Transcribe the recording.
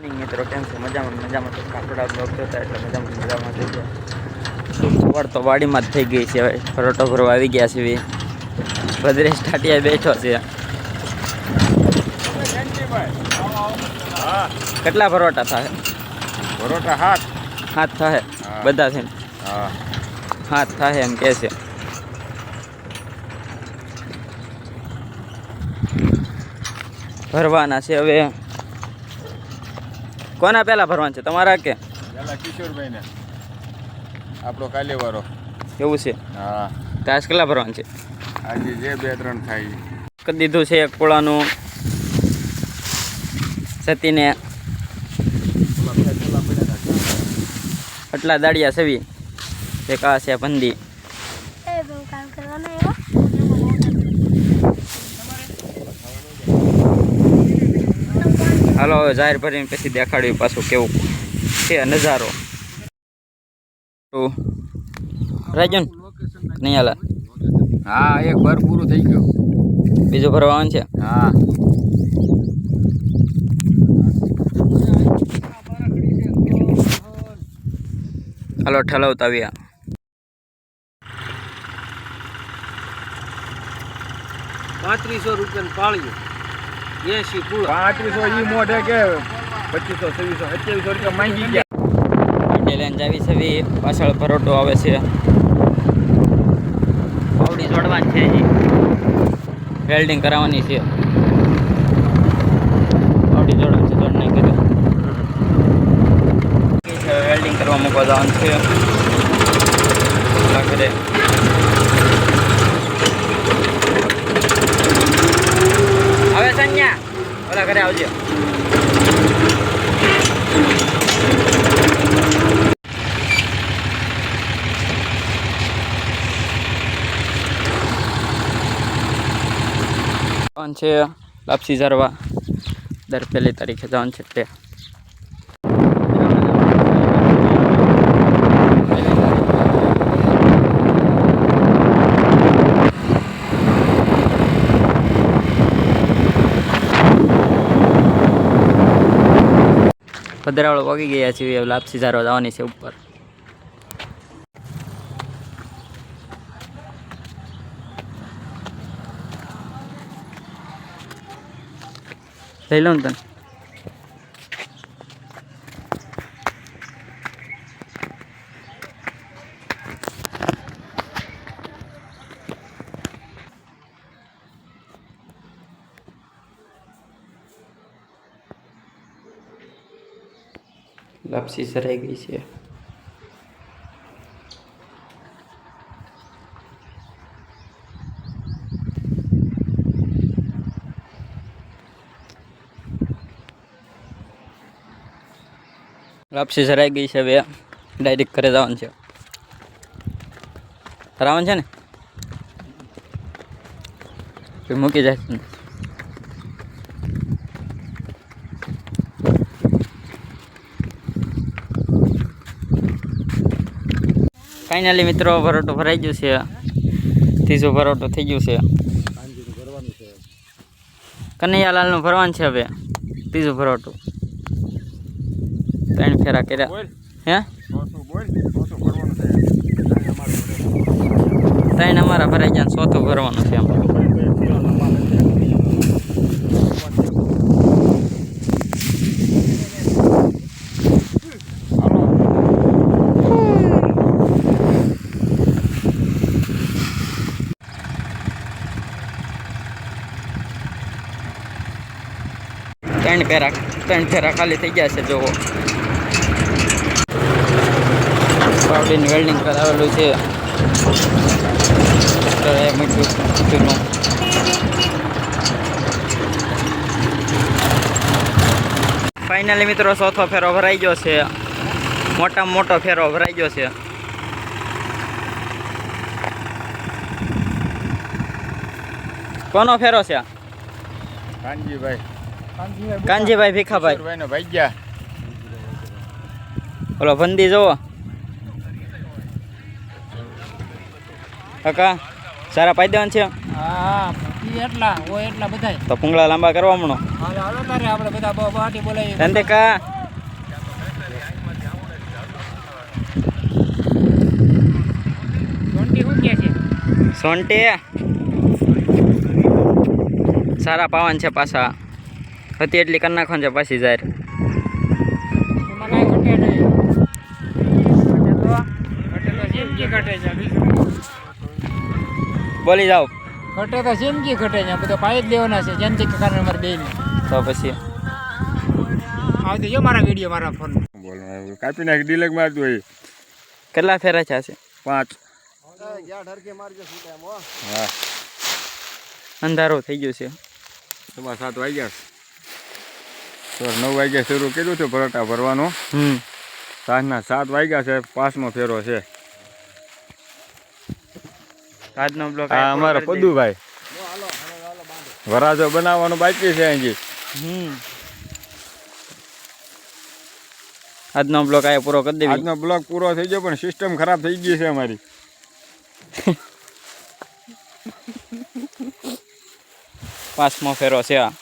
મિત્રો કેમ છે મજામાં તો કાપડા બ્લોક જોતા એટલે મજામાં થઈ ગયા સવાર તો વાડીમાં જ થઈ ગઈ છે. હવે પરોટો ભરવા આવી ગયા છે. ભદ્રેશ ટાટિયા બેઠો છે. કેટલા પરોટા થાય? પરોટા હાથ થાય બધા છે. હાથ થાય એમ કે છે. ભરવાના છે હવે. કોના પહેલા ભરવાનું છે, તમારા કે પેલા કિશોરભાઈ ને આપણો કાલે વાળો એવું છે? હા. તાસ કેટલા ભરવાનું છે? આજે જે 2-3 થાય કરી દીધું છે. એક પોળાનું સતીને આટલા દાડિયા સવી એક આ છે ભંદી. હાલો હવે જાહેર ભરીને પછી દેખાડ્યું પાછું કેવું છે નજારો. રાજન નહીં હાલા. હા, એક ભર પૂરું થઈ ગયું. બીજું ભરવાનું છે. હા. હાલો ઠલવતા આવ્યા. ₹35 પાળ્યું 80 પૂળ 3500 ઈ મોઢે કે 2500 2600 2700 રૂપિયા માંગી ગયા. લઈને જાવી છે. પાછળ પરોટો આવે છે. પાવડી જોડવાની છે. વેલ્ડિંગ કરાવવાની છે. પાવડી જોડવાની છે. જોડ નહીં કર્યું. વેલ્ડિંગ કરવા મૂકવા જવાનું છે. ઘરે હવે સંજ્ઞા ઓલા ઘરે આવજો. છે લાપસી ઝરવા દર 1 તારીખે જવાનું છે. તે ભદ્રાવળ વાગી ગયા છીએ. લાપસી ઝરવા જવાની છે ઉપર. લઈ લો ને તને. લાપસી સરાઈ ગઈ છે. લાપસી સરાઈ ગઈ છે. હવે ડાયરેક્ટ ઘરે જવાનું છે. રાવણ છે ને મૂકી જાય. ફાઇનલી મિત્રો પરોટો ભરાઈ ગયું છે. ત્રીજો પરોટો થઈ ગયું છે. કનૈયાલાલનું ભરવાનું છે. હવે ત્રીજું પરોટો 3 ફેરા કર્યા. હે 3 અમારા ભરાઈ ગયા. 4થું ભરવાનું છે. ત્રણ ફેરા ખાલી થઈ ગયા છે. જોવો પાવડીનું વેલ્ડિંગ કરાવેલું છે. ફાઇનલી મિત્રો 4થો ફેરો ભરાઈ ગયો છે. મોટામાં મોટો ફેરો ભરાઈ ગયો છે. કોનો ફેરો છે? કાનજીભાઈ ભીખાભાઈ નો ભાઈ ગયા. ઓલો ભંદી જોવો કાકા સારા પાઈ દેવાનું છે. હા ઈ એટલા હોય એટલા બધાય. તો પુંગળા લાંબા કરવા મણો હાલો હાલો તારે આપણે બધા બહાટી બોલાવી. ધંધેકા ઘંટી શું કે છે? સોંટે સારા પાવન છે પાછા હતી એટલી કરી નાખવાની છે પાછી જાય એમાં કાંઈ ઘટે નહીં. ઘટે તો જિંદગી ઘટે છે બીજું. બોલી જાઓ ઘટે તો જિંદગી ઘટે છે બધો પાઈ જ દેવાના છે જિંદગી કારણે અમારે બેને. તો પછી આવતી જો મારા વિડીયો મારા ફોન. બોલ કાપી નાખી ડિલેક મારતું હોય. કેટલા ફેરા છે 5 હા અંધારું થઈ ગયું છે સવા 7 વાગ્યા તો 9 વાગ્યા શરૂ કર્યું છે પરોઠા ભરવાનું. સાંજના 7 વાગ્યા છે 5મો ફેરો છે. આજનો બ્લોક આ અમારા પદુભાઈ વરાજો બનાવવાનું બાકી છે અહીંથી. આજનો બ્લોક આ પૂરો કરી દેવી આજનો બ્લોક પૂરો થઈ ગયો પણ સિસ્ટમ ખરાબ થઈ ગઈ છે અમારી. 5મો ફેરો છે આ